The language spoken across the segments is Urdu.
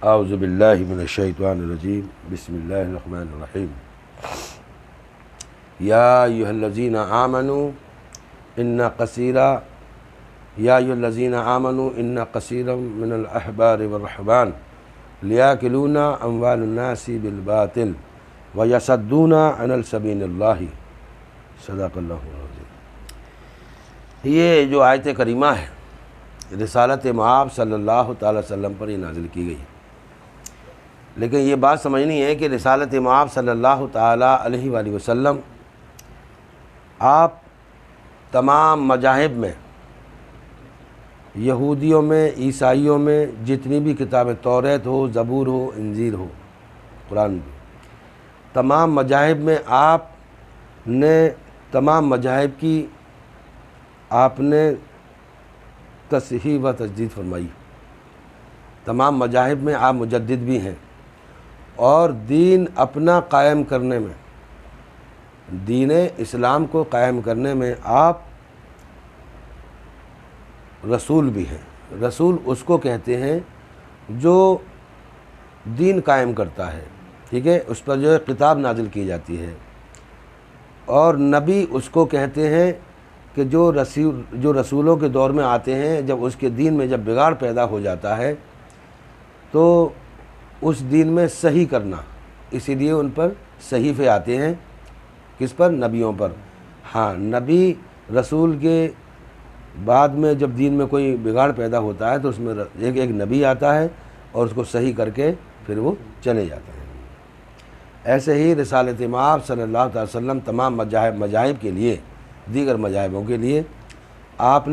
اعوذ باللہ من الشیطان الرجیم بسم اللہ الرحمن الرحیم یا ایھا الذین آمنوا ان کثیرا من الاحبار والرہبان لیاکلون اموال الناس بالباطل ویصدون عن سبیل اللہ صدق اللہ العظیم۔ یہ جو آیت کریمہ ہے رسالت مآب صلی اللہ تعالی وسلم پر یہ نازل کی گئی، لیکن یہ بات سمجھنی ہے کہ رسالت مآب صلی اللہ تعالی علیہ وآلہ وسلم آپ تمام مذاہب میں، یہودیوں میں، عیسائیوں میں، جتنی بھی کتابیں توریت ہو، زبور ہو، انجیل ہو، قرآن بھی، تمام مذاہب میں آپ نے تمام مذاہب کی آپ نے تصحیح و تجدید فرمائی۔ تمام مذاہب میں آپ مجدد بھی ہیں، اور دین اپنا قائم کرنے میں، دین اسلام کو قائم کرنے میں آپ رسول بھی ہیں۔ رسول اس کو کہتے ہیں جو دین قائم کرتا ہے، ٹھیک ہے، اس پر جو ہے کتاب نازل کی جاتی ہے، اور نبی اس کو کہتے ہیں کہ جو رسولوں کے دور میں آتے ہیں، جب اس کے دین میں جب بگاڑ پیدا ہو جاتا ہے تو اس دین میں صحیح کرنا، اسی لیے ان پر صحیفے آتے ہیں، کس پر؟ نبیوں پر۔ ہاں، نبی رسول کے بعد میں جب دین میں کوئی بگاڑ پیدا ہوتا ہے تو اس میں ایک نبی آتا ہے اور اس کو صحیح کر کے پھر وہ چلے جاتے ہیں۔ ایسے ہی رسالت مآب صلی اللہ علیہ وسلم تمام مذاہب کے لیے، دیگر مذاہبوں کے لیے آپ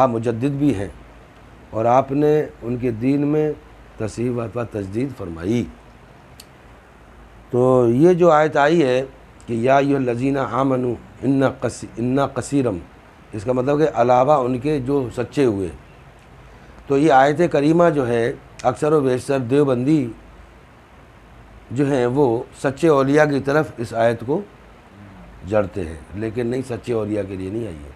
مجدد بھی ہیں، اور آپ نے ان کے دین میں تصحیح و تجدید فرمائی۔ تو یہ جو آیت آئی ہے کہ یا ایھا الذین آمنوا ان کثیرم، اس کا مطلب کہ علاوہ ان کے جو سچے ہوئے، تو یہ آیت کریمہ جو ہے اکثر و بیشتر دیوبندی جو ہیں وہ سچے اولیاء کی طرف اس آیت کو جڑتے ہیں، لیکن نہیں، سچے اولیاء کے لیے نہیں آئی ہے،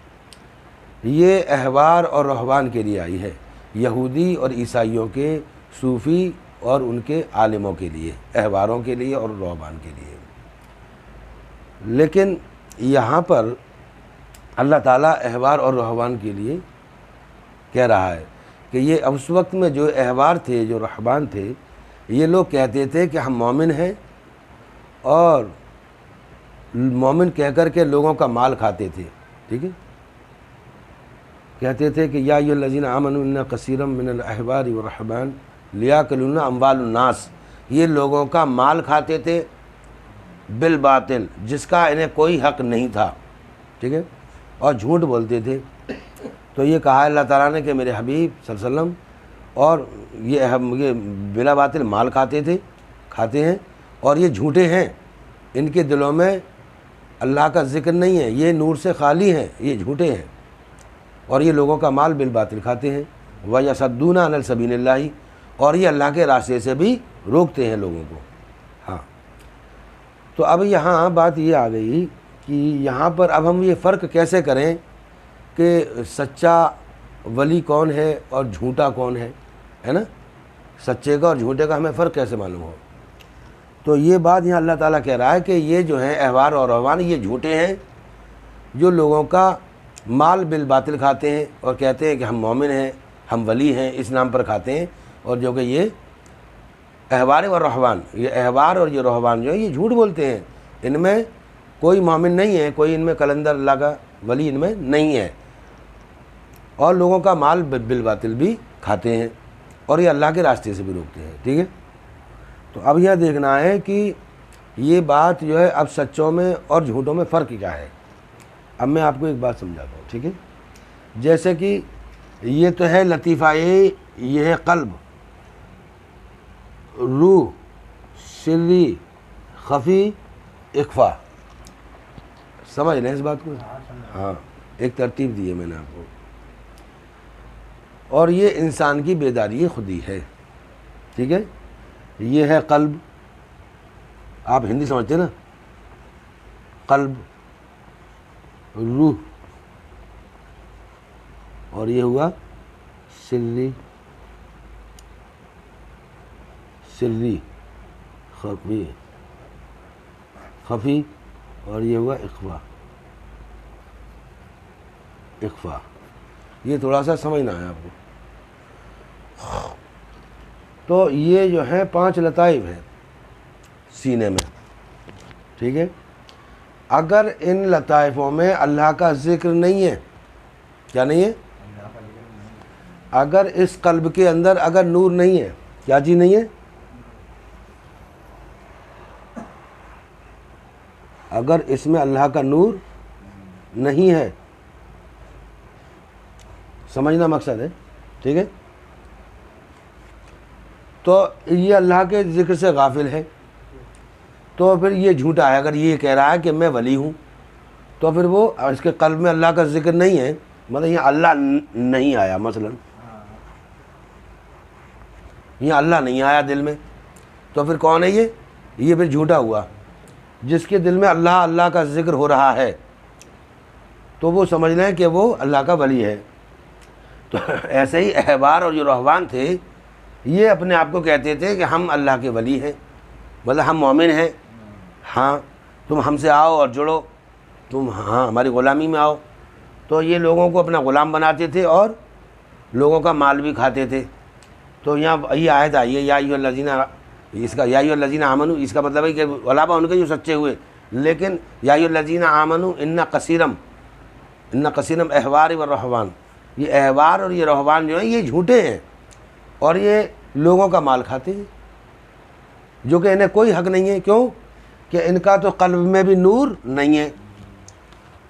یہ احبار اور رہبان کے لیے آئی ہے، یہودی اور عیسائیوں کے، صوفی اور ان کے عالموں کے لیے، احباروں کے لیے اور رہبان کے لیے۔ لیکن یہاں پر اللہ تعالیٰ احبار اور رہبان کے لیے کہہ رہا ہے کہ یہ اس وقت میں جو احبار تھے، جو رہبان تھے، یہ لوگ کہتے تھے کہ ہم مومن ہیں، اور مومن کہہ کر کے لوگوں کا مال کھاتے تھے، ٹھیک ہے، کہتے تھے کہ یا ایھا الذین آمنوا ان کثیرا من الاحبار والرہبان لیاکلون اموال الناس، یہ لوگوں کا مال کھاتے تھے بالباطل، جس کا انہیں کوئی حق نہیں تھا، ٹھیک ہے، اور جھوٹ بولتے تھے۔ تو یہ کہا اللہ تعالیٰ نے کہ میرے حبیب صلی اللہ علیہ وسلم، اور یہ بلا باطل مال کھاتے ہیں، اور یہ جھوٹے ہیں، ان کے دلوں میں اللہ کا ذکر نہیں ہے، یہ نور سے خالی ہیں، یہ جھوٹے ہیں، اور یہ لوگوں کا مال بالباطل کھاتے ہیں، وَيَصَدُّونَ عَنِ سَبِيلِ اللَّهِ، اور یہ اللہ کے راستے سے بھی روکتے ہیں لوگوں کو۔ ہاں، تو اب یہاں بات یہ آ گئی کہ یہاں پر اب ہم یہ فرق کیسے کریں کہ سچا ولی کون ہے اور جھوٹا کون ہے نا، سچے کا اور جھوٹے کا ہمیں فرق کیسے معلوم ہو؟ تو یہ بات یہاں اللہ تعالیٰ کہہ رہا ہے کہ یہ جو ہیں احبار اور رہبان، یہ جھوٹے ہیں جو لوگوں کا مال بالباطل کھاتے ہیں اور کہتے ہیں کہ ہم مومن ہیں، ہم ولی ہیں، اس نام پر کھاتے ہیں، اور جو کہ یہ احبار اور رہبان، یہ احبار اور یہ رہبان جو ہے یہ جھوٹ بولتے ہیں، ان میں کوئی مومن نہیں ہے، کوئی ان میں کلندر اللہ کا ولی ان میں نہیں ہے، اور لوگوں کا مال بالباطل بھی کھاتے ہیں، اور یہ اللہ کے راستے سے بھی روکتے ہیں، ٹھیک ہے۔ تو اب یہ دیکھنا ہے کہ یہ بات جو ہے اب سچوں میں اور جھوٹوں میں فرق کیا ہے۔ اب میں آپ کو ایک بات سمجھاتا ہوں، ٹھیک ہے، جیسے کہ یہ تو ہے لطیفہ، یہ ہے قلب، روح، سری، خفی، اخفا، سمجھ لیں اس بات کو؟ ہاں، ایک ترتیب دی ہے میں نے آپ کو، اور یہ انسان کی بیداری خودی ہے، ٹھیک ہے، یہ ہے قلب، آپ ہندی سمجھتے نا، قلب، روح، اور یہ ہوا سری، سری خفی خفی اور یہ ہوا اخفا. اخفا یہ تھوڑا سا سمجھنا ہے آپ کو. تو یہ جو ہے 5 لطائف ہیں سینے میں. ٹھیک ہے. اگر ان لطائفوں میں اللہ کا ذکر نہیں ہے، کیا نہیں ہے؟ اگر اس قلب کے اندر اگر نور نہیں ہے، کیا چیز نہیں ہے؟ اگر اس میں اللہ کا نور نہیں ہے، سمجھنا مقصد ہے. ٹھیک ہے. تو یہ اللہ کے ذکر سے غافل ہے، تو پھر یہ جھوٹا ہے. اگر یہ کہہ رہا ہے کہ میں ولی ہوں، تو پھر وہ اس کے قلب میں اللہ کا ذکر نہیں ہے، مطلب یہ اللہ نہیں آیا، مثلا یہ اللہ نہیں آیا دل میں، تو پھر کون ہے یہ پھر جھوٹا ہوا. جس کے دل میں اللہ اللہ کا ذکر ہو رہا ہے تو وہ سمجھ لیں کہ وہ اللہ کا ولی ہے. تو ایسے ہی احبار اور جو رہبان تھے یہ اپنے آپ کو کہتے تھے کہ ہم اللہ کے ولی ہیں، مطلب ہم مومن ہیں، ہاں تم ہم سے آؤ اور جڑو، تم ہاں ہماری غلامی میں آؤ. تو یہ لوگوں کو اپنا غلام بناتے تھے اور لوگوں کا مال بھی کھاتے تھے. تو یہاں یہ آیت آئی ہے یا ایھا الذین، اس کا یا ایھا الذین آمنوا، اس کا مطلب ہے کہ غلابہ ان کے جو سچے ہوئے. لیکن یا ایھا الذین آمنوا ان کثیرا احبار و رہبان، یہ احبار اور یہ رہبان جو ہیں یہ جھوٹے ہیں اور یہ لوگوں کا مال کھاتے ہیں، جو کہ انہیں کوئی حق نہیں ہے. کیوں کہ ان کا تو قلب میں بھی نور نہیں ہے.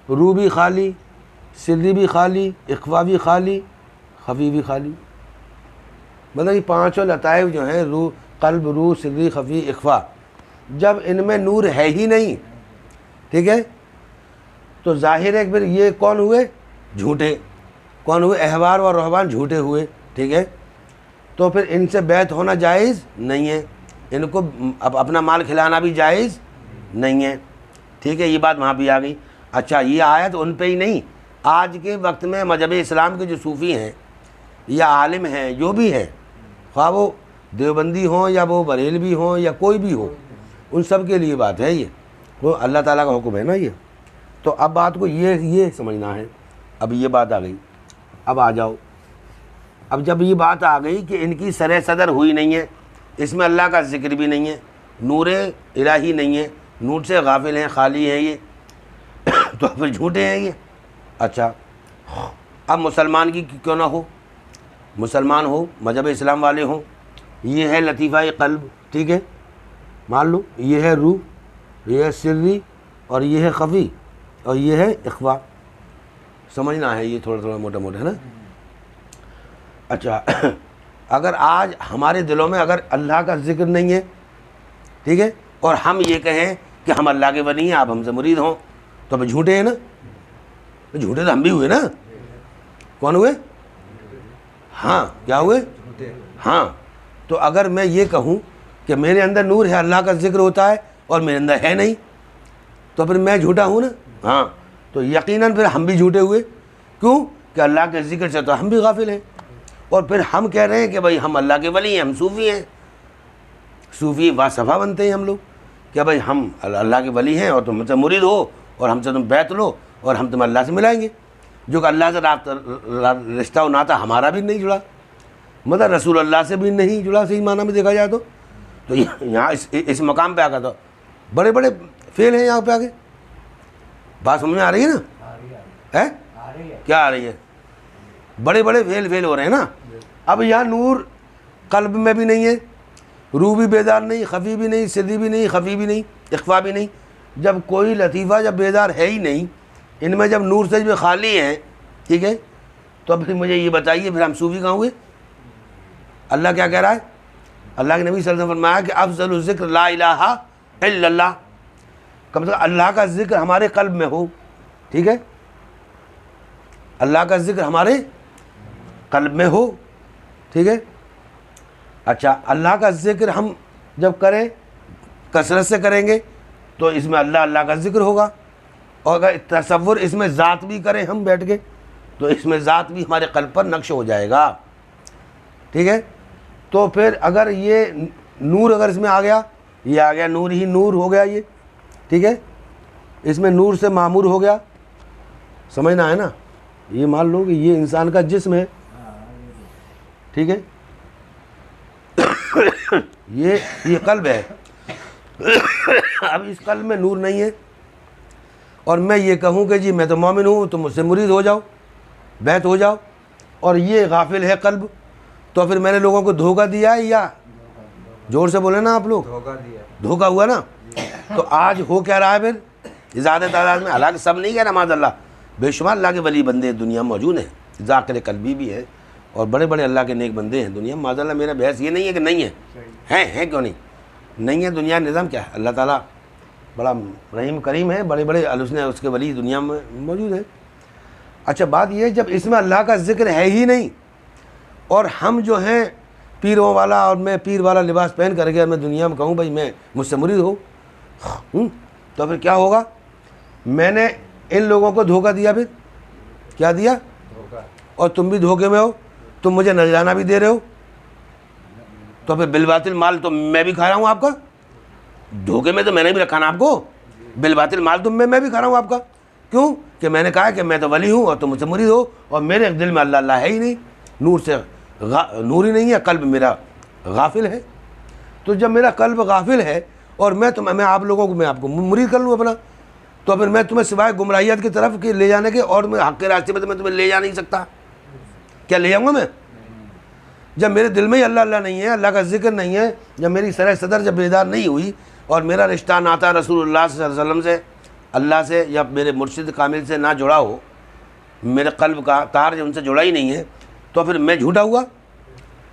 روح بھی خالی، سری بھی خالی، اخفا بھی خالی، خفی بھی خالی. مطلب یہ 5 لطائف جو ہیں، روح، قلب، روح، سری، خفی، اخفا، جب ان میں نور ہے ہی نہیں، ٹھیک ہے، تو ظاہر ہے کہ پھر یہ کون ہوئے؟ جھوٹے. کون ہوئے؟ احبار و رہبان جھوٹے ہوئے. ٹھیک ہے. تو پھر ان سے بیعت ہونا جائز نہیں ہے، ان کو اب اپنا مال کھلانا بھی جائز نہیں ہے. ٹھیک ہے. یہ بات وہاں بھی آ گئی. اچھا یہ آیت ان پہ ہی نہیں، آج کے وقت میں مذہب اسلام کے جو صوفی ہیں یا عالم ہیں، جو بھی ہیں، خواہ وہ دیوبندی ہوں یا وہ بریلوی ہوں یا کوئی بھی ہو، ان سب کے لیے بات ہے یہ، وہ اللہ تعالیٰ کا حکم ہے نا یہ. تو اب بات کو یہ سمجھنا ہے. اب یہ بات آ گئی. اب آ جاؤ. اب جب یہ بات آ گئی کہ ان کی سر صدر ہوئی نہیں ہے، اس میں اللہ کا ذکر بھی نہیں ہے، نور الہی نہیں ہے، نور سے غافل ہیں، خالی ہیں یہ، تو پھر جھوٹے ہیں یہ. اچھا اب مسلمان کی کیوں نہ ہو، مسلمان ہو، مذہب اسلام والے ہوں، یہ ہے لطیفہ قلب. ٹھیک ہے. مان لو یہ ہے روح، یہ ہے سری، اور یہ ہے خفی، اور یہ ہے اخفا. سمجھنا ہے یہ تھوڑا موٹا موٹا ہے نا. اچھا اگر آج ہمارے دلوں میں اگر اللہ کا ذکر نہیں ہے، ٹھیک ہے، اور ہم یہ کہیں کہ ہم اللہ کے ولی ہیں، آپ ہم سے مرید ہوں، تو ہم جھوٹے ہیں نا. جھوٹے تو ہم بھی ہوئے نا. کون ہوئے؟ ہاں کیا ہوئے؟ ہاں. تو اگر میں یہ کہوں کہ میرے اندر نور ہے، اللہ کا ذکر ہوتا ہے، اور میرے اندر ہے نہیں، تو پھر میں جھوٹا ہوں نا. ہاں. تو یقیناً پھر ہم بھی جھوٹے ہوئے. کیوں کہ اللہ کے ذکر سے تو ہم بھی غافل ہیں، اور پھر ہم کہہ رہے ہیں کہ بھائی ہم اللہ کے ولی ہیں، ہم صوفی ہیں. صوفی واسفہ بنتے ہیں ہم لوگ کہ بھائی ہم اللہ کے ولی ہیں اور تم ہم سے مرید ہو اور ہم سے تم بیعت لو اور ہم تمہیں اللہ سے ملائیں گے. جو کہ اللہ سے رشتہ و ناتا ہمارا بھی نہیں جڑا، مطلب رسول اللہ سے بھی نہیں جڑا صحیح معنی میں دیکھا جائے تو یہاں اس مقام پہ آ کر تو بڑے بڑے فیل ہیں. یہاں پہ آگے بات سمجھ میں آ رہی ہے نا؟ ہے کیا آ رہی ہے؟ بڑے بڑے فیل ہو رہے ہیں نا. اب یہاں نور قلب میں بھی نہیں ہے، روح بھی بیدار نہیں، خفی بھی نہیں، سری بھی نہیں، خفی بھی نہیں، اخفا بھی نہیں. جب کوئی لطیفہ جب بیدار ہے ہی نہیں، ان میں جب نور سے جو خالی ہیں، ٹھیک ہے، تو پھر مجھے یہ بتائیے پھر ہم صوفی کہاں ہوئے؟ اللہ کیا کہہ رہا ہے؟ اللہ کے نبی صلی اللہ علیہ وسلم نے فرمایا کہ افضل الذکر لا الہ الا اللہ. کم سے کم اللہ کا ذکر ہمارے قلب میں ہو. ٹھیک ہے. اللہ کا ذکر ہمارے قلب میں ہو. ٹھیک ہے. اچھا اللہ کا ذکر ہم جب کریں کثرت سے کریں گے تو اس میں اللہ کا ذکر ہوگا، اور اگر تصور اس میں ذات بھی کریں ہم بیٹھ کے تو اس میں ذات بھی ہمارے قلب پر نقش ہو جائے گا. ٹھیک ہے. تو پھر اگر یہ نور اگر اس میں آ گیا، یہ آ گیا نور ہی نور ہو گیا یہ، ٹھیک ہے، اس میں نور سے معمور ہو گیا، سمجھنا ہے نا، یہ مان لو کہ یہ انسان کا جسم ہے، ٹھیک ہے، یہ قلب ہے، اب اس قلب میں نور نہیں ہے، اور میں یہ کہوں کہ جی میں تو مومن ہوں، تم مجھ سے مرید ہو جاؤ، بیعت ہو جاؤ، اور یہ غافل ہے قلب، تو پھر میں نے لوگوں کو دھوکہ دیا ہے، یا زور سے بولے نا آپ لوگ، دھوکہ ہوا نا۔ تو آج ہو کیا رہا ہے پھر زیادہ تعداد میں، حالانکہ سب نہیں ہے نماز اللہ، بے شمار اللہ کے ولی بندے دنیا میں موجود ہیں، ذاکر قلبی بھی ہے، اور بڑے بڑے اللہ کے نیک بندے ہیں دنیا میں، معاذ اللہ میرا بحث یہ نہیں ہے کہ نہیں ہے کیوں نہیں ہے، دنیا نظام کیا ہے، اللہ تعالیٰ بڑا رحیم کریم ہے، بڑے بڑے اس کے ولی دنیا میں موجود ہیں۔ اچھا بات یہ ہے جب اس میں اللہ کا ذکر ہے ہی نہیں، اور ہم جو ہیں پیروں والا، اور میں پیر والا لباس پہن کر کے میں دنیا میں کہوں بھائی میں مجھ سے مرید ہوں، تو پھر کیا ہوگا؟ میں نے ان لوگوں کو دھوکہ دیا، پھر کیا دیا؟ اور تم بھی دھوکے میں ہو، تم مجھے نذرانہ بھی دے رہے ہو، تو پھر بالباطل مال تو میں بھی کھا رہا ہوں آپ کا، دھوکے میں تو میں نے بھی رکھا نا آپ کو، بالباطل مال تم میں بھی کھا رہا ہوں آپ کا، کیوں کہ میں نے کہا کہ میں تو ولی ہوں اور تم مجھ سے مرید ہو، اور میرے دل میں اللہ ہے ہی نہیں، نور سے نور ہی نہیں ہے، قلب میرا غافل ہے۔ تو جب میرا قلب غافل ہے اور میں آپ لوگوں کو میں آپ کو مرید کر لوں اپنا، تو پھر میں تمہیں سوائے گمراہیت کی طرف کے لے جانے کے اور میں حق کے راستے پہ تو میں تمہیں لے جا نہیں سکتا، کیا لے جاؤں گا میں؟ جب میرے دل میں ہی اللہ نہیں ہے، اللہ کا ذکر نہیں ہے، جب میری سرح صدر جب بیدار نہیں ہوئی، اور میرا رشتہ ناتا رسول اللہ صلی اللہ علیہ وسلم سے، اللہ سے، یا میرے مرشد کامل سے نہ جڑا ہو، میرے قلب کا تار جو ان سے جڑا ہی نہیں ہے، تو پھر میں جھوٹا ہوا۔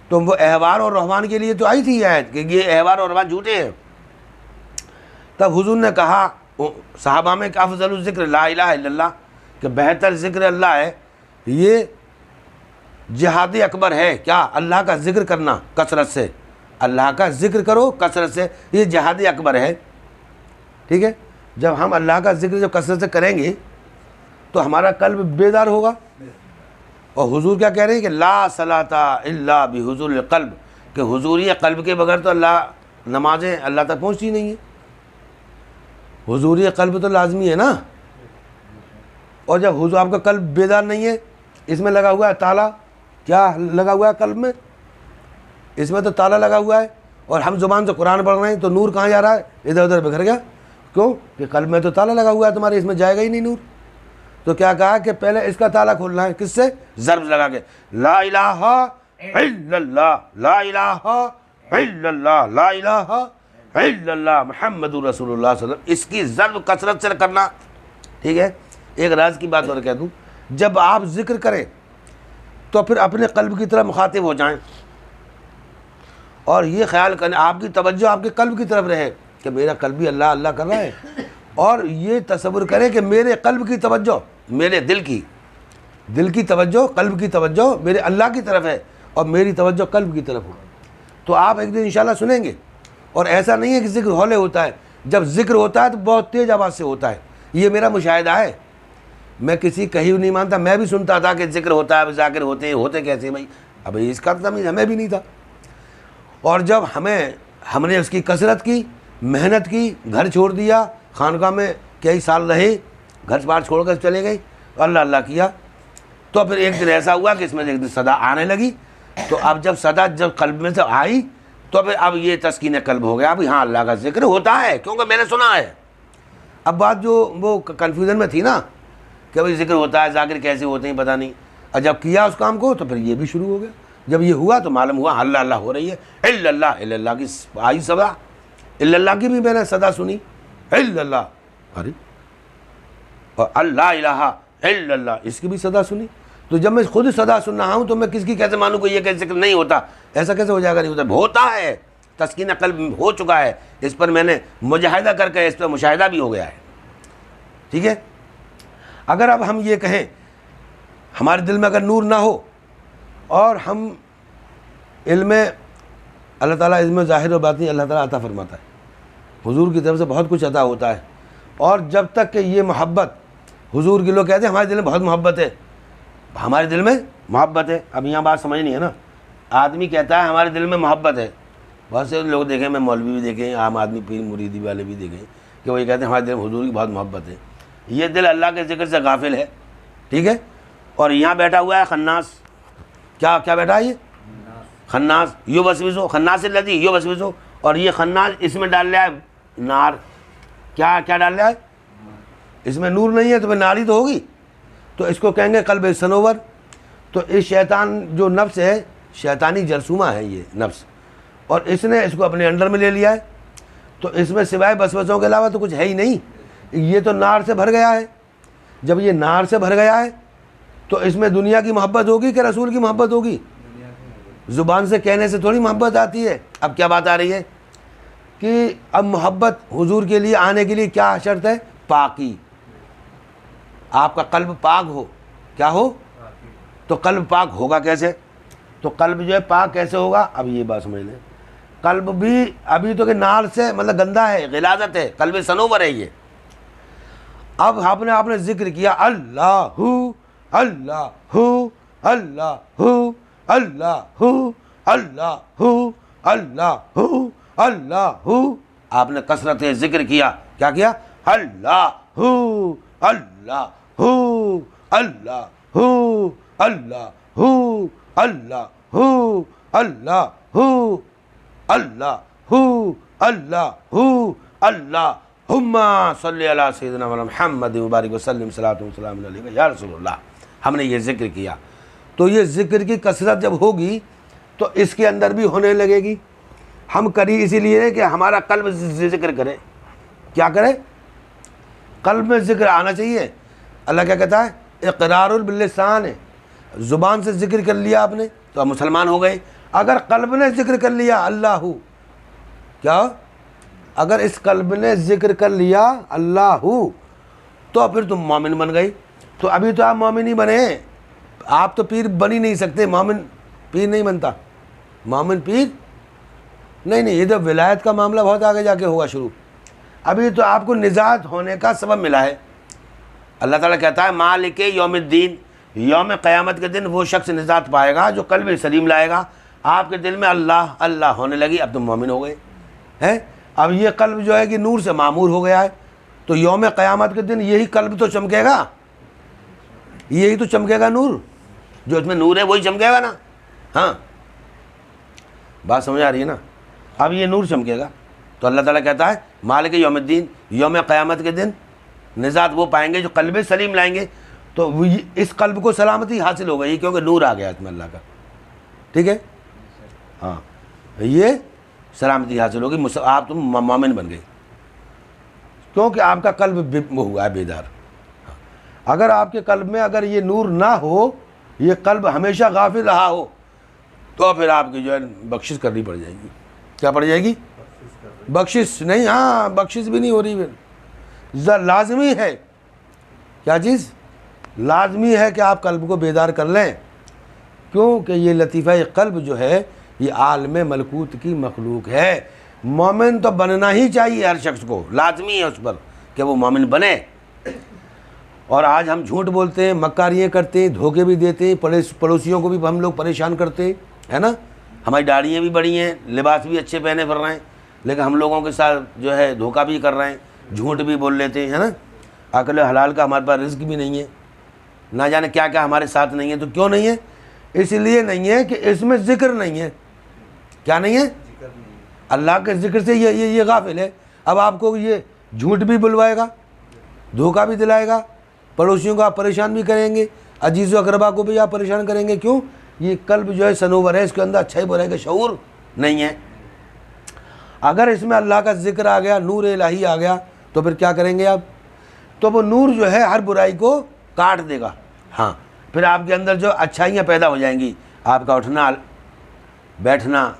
تو وہ احوار اور رحمان کے لیے تو آئی تھی یہ آیت کہ یہ احوار اور رحمان جھوٹے ہیں۔ تب حضور نے کہا صحابہ میں کہ افضل الذکر لا الہ الا اللہ، کہ بہتر ذکر اللہ ہے، یہ جہاد اکبر ہے، کیا؟ اللہ کا ذکر کرنا کثرت سے، اللہ کا ذکر کرو کثرت سے، یہ جہاد اکبر ہے، ٹھیک ہے۔ جب ہم اللہ کا ذکر جب کثرت سے کریں گے تو ہمارا قلب بیدار ہوگا، اور حضور کیا کہہ رہے ہیں کہ لا صلاۃ الا بحضور القلب، کہ حضوری قلب کے بغیر تو اللہ نمازیں اللہ تک پہنچتی نہیں ہیں، حضوری قلب تو لازمی ہے نا۔ اور جب حضور آپ کا قلب بیدار نہیں ہے، اس میں لگا ہوا ہے تالا، کیا لگا ہوا ہے قلب میں؟ اس میں تو تالا لگا ہوا ہے، اور ہم زبان سے قرآن پڑھ رہے ہیں تو نور کہاں جا رہا ہے؟ ادھر ادھر بکھر گیا، کیوں کہ قلب میں تو تالا لگا ہوا ہے تمہارے، اس میں جائے گا ہی نہیں نور۔ تو کیا کہا کہ پہلے اس کا تالا کھولنا ہے، کس سے؟ ضرب لگا کے، لا الہ الا اللہ، لا الہ الا اللہ، لا الہ الا اللہ محمد رسول اللہ صلی اللہ علیہ وسلم، اس کی ضرب کثرت سے کرنا، ٹھیک ہے۔ ایک راز کی بات اور کہہ دوں، جب آپ ذکر کریں تو پھر اپنے قلب کی طرف مخاطب ہو جائیں، اور یہ خیال کریں، آپ کی توجہ آپ کے قلب کی طرف رہے کہ میرا قلب بھی اللہ اللہ کر رہا ہے، اور یہ تصور کریں کہ میرے قلب کی توجہ، میرے دل کی توجہ، قلب کی توجہ میرے اللہ کی طرف ہے، اور میری توجہ قلب کی طرف ہو، تو آپ ایک دن انشاءاللہ سنیں گے۔ اور ایسا نہیں ہے کہ ذکر ہولے ہوتا ہے، جب ذکر ہوتا ہے تو بہت تیز آواز سے ہوتا ہے، یہ میرا مشاہدہ ہے، میں کسی کہی نہیں مانتا، میں بھی سنتا تھا کہ ذکر ہوتا ہے، ذاکر ہوتے کیسے بھائی؟ اب اس کا تمیز ہمیں بھی نہیں تھا، اور جب ہم نے اس کی کثرت کی، محنت کی، گھر چھوڑ دیا، خانقاہ میں کئی سال رہے، گھر بار چھوڑ کر چلے گئے، اللہ اللہ کیا، تو پھر ایک دن ایسا ہوا کہ اس میں ایک دن صدا آنے لگی، تو اب جب صدا جب قلب میں سے آئی تو پھر اب یہ تسکین قلب ہو گیا، اب ہاں اللہ کا ذکر ہوتا ہے کیونکہ میں نے سنا ہے۔ اب بات جو وہ کنفیوژن میں تھی نا کہ بھائی ذکر ہوتا ہے، ذاکر کیسے ہوتے ہیں پتہ نہیں، اور جب کیا اس کام کو تو پھر یہ بھی شروع ہو گیا، جب یہ ہوا تو معلوم ہوا اللہ اللہ ہو رہی ہے، الا اللہ کی آئی صدا، الا اللہ کی بھی میں نے صدا سنی، الا اللہ، ارے اور اللہ الہ الا اللہ اس کی بھی صدا سنی، تو جب میں خود صدا سن رہا ہوں تو میں کس کی کیسے مانوں کہ یہ کہ ذکر نہیں ہوتا؟ ایسا کیسے ہو جائے گا؟ نہیں ہوتا، ہوتا ہے، تسکین قلب ہو چکا ہے، اس پر میں نے مجاہدہ کر کے اس پر مشاہدہ بھی ہو گیا ہے، ٹھیک ہے۔ اگر اب ہم یہ کہیں ہمارے دل میں اگر نور نہ ہو اور ہم علم، اللہ تعالیٰ علم ظاہر و باطنی اللہ تعالیٰ عطا فرماتا ہے، حضور کی طرف سے بہت کچھ عطا ہوتا ہے، اور جب تک کہ یہ محبت، حضور کے لوگ کہتے ہیں ہمارے دل میں بہت محبت ہے، ہمارے دل میں محبت ہے، اب یہاں بات سمجھنی ہے نا، آدمی کہتا ہے ہمارے دل میں محبت ہے، بہت سے لوگ دیکھیں، میں مولوی بھی دیکھیں، عام آدمی پیر مریدی والے بھی دیکھیں کہ وہ یہ کہتے ہیں ہمارے دل میں حضور کی بہت محبت ہے. یہ دل اللہ کے ذکر سے غافل ہے. ٹھیک ہے. اور یہاں بیٹھا ہوا ہے خناس. کیا بیٹھا ہے یہ خناس؟ یوسوسو خناس الذی یوسوسو. اور یہ خناس اس میں ڈال لیا ہے نار. کیا ڈال لیا ہے اس میں؟ نور نہیں ہے تو پھر نار ہی تو ہوگی. تو اس کو کہیں گے قلب صنوور. تو اس شیطان جو نفس ہے، شیطانی جرثومہ ہے یہ نفس، اور اس نے اس کو اپنے انڈر میں لے لیا ہے. تو اس میں سوائے وسوسوں کے علاوہ تو کچھ ہے ہی نہیں. یہ تو نار سے بھر گیا ہے. جب یہ نار سے بھر گیا ہے تو اس میں دنیا کی محبت ہوگی کہ رسول کی محبت ہوگی؟ زبان سے کہنے سے تھوڑی محبت آتی ہے. اب کیا بات آ رہی ہے کہ اب محبت حضور کے لیے آنے کے لیے کیا شرط ہے؟ پاکی. آپ کا قلب پاک ہو. کیا ہو؟ تو قلب پاک ہوگا کیسے؟ تو قلب جو ہے پاک کیسے ہوگا؟ اب یہ بات سمجھ لیں. قلب بھی ابھی تو کہ نار سے مطلب گندا ہے، غلاظت ہے، قلب صنوور ہے یہ. اب آپ نے ذکر کیا اللہ اللہ اللہ اللہ اللہ اللہ اللہ. آپ نے کثرت ذکر کیا. کیا کیا؟ اللہ اللہ اللہ اللہ اللہ اللہ اللہ اللہ اللہم صلی علی سیدنا محمد مبارک وسلم صلاۃ وسلام علیہ یا رسول اللہ. ہم نے یہ ذکر کیا. تو یہ ذکر کی کثرت جب ہوگی تو اس کے اندر بھی ہونے لگے گی. ہم کری اسی لیے کہ ہمارا قلب ذکر کرے. کیا کرے؟ قلب میں ذکر آنا چاہیے. اللہ کیا کہتا ہے؟ اقرار باللسان ہے. زبان سے ذکر کر لیا آپ نے تو آپ مسلمان ہو گئے. اگر قلب نے ذکر کر لیا اللہ، کیا اگر اس قلب نے ذکر کر لیا اللہ تو پھر تم مومن بن گئی. تو ابھی تو آپ مومن ہی بنے. آپ تو پیر بن ہی نہیں سکتے. مومن پیر نہیں بنتا. مومن پیر نہیں. یہ تو ولایت کا معاملہ بہت آگے جا کے ہوگا شروع. ابھی تو آپ کو نجات ہونے کا سبب ملا ہے. اللہ تعالیٰ کہتا ہے مالک یوم الدین، یوم قیامت کے دن وہ شخص نجات پائے گا جو قلب سلیم لائے گا. آپ کے دل میں اللہ اللہ ہونے لگی، اب تم مومن ہو گئے ہیں. اب یہ قلب جو ہے کہ نور سے معمور ہو گیا ہے. تو یوم قیامت کے دن یہی قلب تو چمکے گا. یہی تو چمکے گا نور. جو اس میں نور ہے وہی چمکے گا نا. ہاں بات سمجھ آ رہی ہے نا؟ اب یہ نور چمکے گا. تو اللہ تعالیٰ کہتا ہے مالک یوم الدین، یوم قیامت کے دن نجات وہ پائیں گے جو قلب سلیم لائیں گے. تو اس قلب کو سلامتی حاصل ہو گئی کیونکہ نور آ گیا اس میں اللہ کا. ٹھیک ہے. ہاں یہ سلامتی حاصل ہوگی. آپ تم مومن بن گئے کیونکہ آپ کا قلب وہ ہوا ہے بیدار. اگر آپ کے قلب میں اگر یہ نور نہ ہو، یہ قلب ہمیشہ غافل رہا ہو، تو پھر آپ کی جو ہے بخشش کرنی پڑ جائے گی. کیا پڑ جائے گی؟ بخشش نہیں. ہاں بخشش بھی نہیں ہو رہی. لازمی ہے. کیا چیز؟ لازمی ہے کہ آپ قلب کو بیدار کر لیں. کیونکہ یہ لطیفہ قلب جو ہے یہ عالم ملکوت کی مخلوق ہے. مومن تو بننا ہی چاہیے ہر شخص کو. لازمی ہے اس پر کہ وہ مومن بنے. اور آج ہم جھوٹ بولتے ہیں، مکاریاں کرتے ہیں، دھوکے بھی دیتے ہیں، پڑوسیوں کو بھی ہم لوگ پریشان کرتے ہیں، ہے نا. ہماری داڑھیاں بھی بڑی ہیں، لباس بھی اچھے پہنے پھر رہے ہیں، لیکن ہم لوگوں کے ساتھ جو ہے دھوکہ بھی کر رہے ہیں، جھوٹ بھی بول لیتے ہیں، ہے نا. عقل حلال کا ہمارے پاس رزق بھی نہیں ہے. نہ جانے کیا کیا ہمارے ساتھ نہیں ہے. تو کیوں نہیں ہے؟ اس لیے نہیں ہے کہ اس میں ذکر نہیں ہے. کیا نہیں ہے؟ اللہ کے ذکر سے یہ غافل ہے. اب آپ کو یہ جھوٹ بھی بلوائے گا، دھوکہ بھی دلائے گا، پڑوسیوں کو آپ پریشان بھی کریں گے، عزیز و اقربا کو بھی آپ پریشان کریں گے. کیوں؟ یہ قلب جو ہے صنوور ہے، اس کے اندر اچھائی برے کا شعور نہیں ہے. اگر اس میں اللہ کا ذکر آ گیا، نور الہی آ گیا، تو پھر کیا کریں گے آپ؟ تو وہ نور جو ہے ہر برائی کو کاٹ دے گا. ہاں پھر آپ کے اندر جو اچھائیاں پیدا ہو جائیں گی. آپ کا اٹھنا بیٹھنا،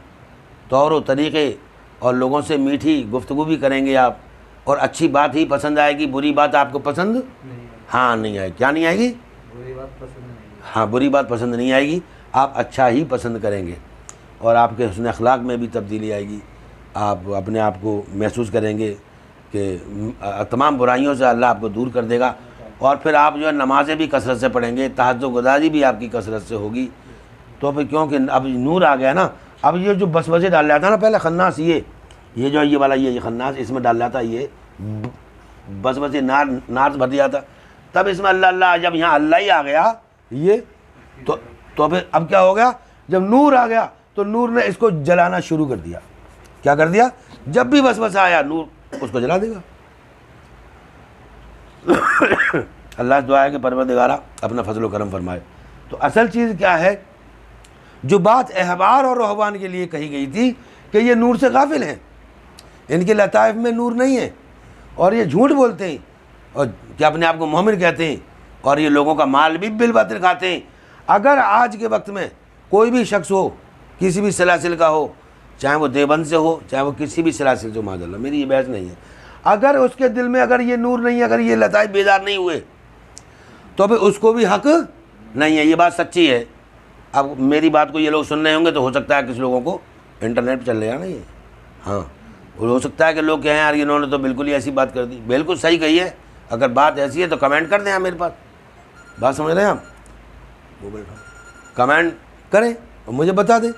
طور و طریقے، اور لوگوں سے میٹھی گفتگو بھی کریں گے آپ، اور اچھی بات ہی پسند آئے گی. بری بات آپ کو پسند نہیں آئے گی. کیا نہیں آئے گی؟ بری بات پسند نہیں. ہاں بری بات پسند نہیں آئے گی. آپ اچھا ہی پسند کریں گے، اور آپ کے حسن اخلاق میں بھی تبدیلی آئے گی. آپ اپنے آپ کو محسوس کریں گے کہ تمام برائیوں سے اللہ آپ کو دور کر دے گا. اور پھر آپ جو ہے نمازیں بھی کثرت سے پڑھیں گے، تہجد و گزاری بھی آپ کی کثرت سے ہوگی. تو پھر کیونکہ اب نور آ گیا نا، اب یہ جو بس وجہ ڈال جاتا نا پہلے خناس، یہ جو یہ والا یہ خناس اس میں ڈال جاتا، یہ بس وجہ نار بھر دیا تھا، تب اس میں اللہ اللہ، جب یہاں اللہ ہی آ گیا یہ تو پھر اب کیا ہو گیا، جب نور آ گیا تو نور نے اس کو جلانا شروع کر دیا. کیا کر دیا؟ جب بھی وسوسہ آیا نور اس کو جلا دے گا. اللہ سے دعا ہے کہ پروردگارہ اپنا فضل و کرم فرمائے. تو اصل چیز کیا ہے، جو بات احبار اور رہبان کے لیے کہی گئی تھی کہ یہ نور سے غافل ہیں، ان کے لطائف میں نور نہیں ہے، اور یہ جھوٹ بولتے ہیں اور کہ اپنے آپ کو مومن کہتے ہیں، اور یہ لوگوں کا مال بھی بالباطل کھاتے ہیں. اگر آج کے وقت میں کوئی بھی شخص ہو، کسی بھی سلاسل کا ہو، چاہے وہ دیوبند سے ہو، چاہے وہ کسی بھی سلاسل سے ہو، معاذ اللہ، میری یہ بحث نہیں ہے، اگر اس کے دل میں اگر یہ نور نہیں ہے، اگر یہ لطائف بیدار نہیں ہوئے تو پھر اس کو بھی حق نہیں ہے. یہ بات سچی ہے. اب میری بات کو یہ لوگ سن رہے ہوں گے تو ہو سکتا ہے کچھ لوگوں کو انٹرنیٹ پہ چل رہے ہیں نا یہ، ہاں ہو سکتا ہے کہ لوگ کہیں یار انہوں نے تو بالکل ہی ایسی بات کر دی. بالکل صحیح کہی ہے. اگر بات ایسی ہے تو کمنٹ کر دیں آپ میرے پاس. بات سمجھ رہے ہیں آپ؟ کمنٹ کریں اور مجھے بتا دیں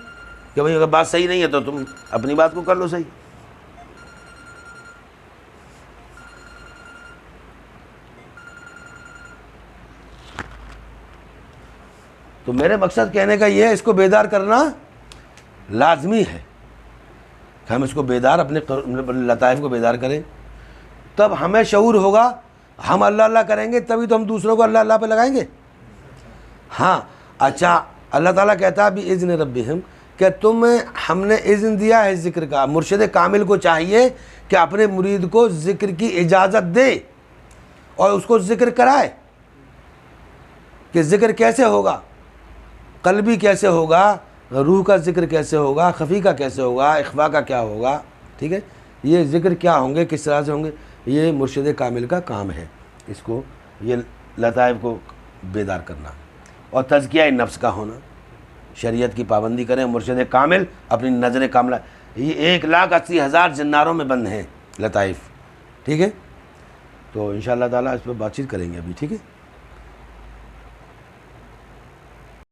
کہ بھائی اگر بات صحیح نہیں ہے تو تم اپنی بات کو کر لو صحیح. تو میرے مقصد کہنے کا یہ ہے، اس کو بیدار کرنا لازمی ہے کہ ہم اس کو بیدار، اپنے لطائف کو بیدار کریں. تب ہمیں شعور ہوگا، ہم اللہ اللہ کریں گے تبھی تو ہم دوسروں کو اللہ اللہ پہ لگائیں گے. ہاں اچھا، اللہ تعالیٰ کہتا ہے بِإِذْنِ رَبِّهِمْ کہ ہم نے اذن دیا ہے ذکر کا. مرشد کامل کو چاہیے کہ اپنے مرید کو ذکر کی اجازت دے اور اس کو ذکر کرائے. کہ ذکر کیسے ہوگا، قلبی کیسے ہوگا، روح کا ذکر کیسے ہوگا، خفی کا کیسے ہوگا، اخفا کا کیا ہوگا. ٹھیک ہے، یہ ذکر کیا ہوں گے، کس طرح سے ہوں گے، یہ مرشد کامل کا کام ہے. اس کو یہ لطائف کو بیدار کرنا اور تزکیہ نفس کا ہونا. شریعت کی پابندی کریں. مرشد کامل اپنی نظر کاملہ، یہ 1,80,000 جناروں میں بند ہیں لطائف. ٹھیک ہے، تو انشاءاللہ تعالیٰ اس پہ بات چیت کریں گے ابھی. ٹھیک ہے.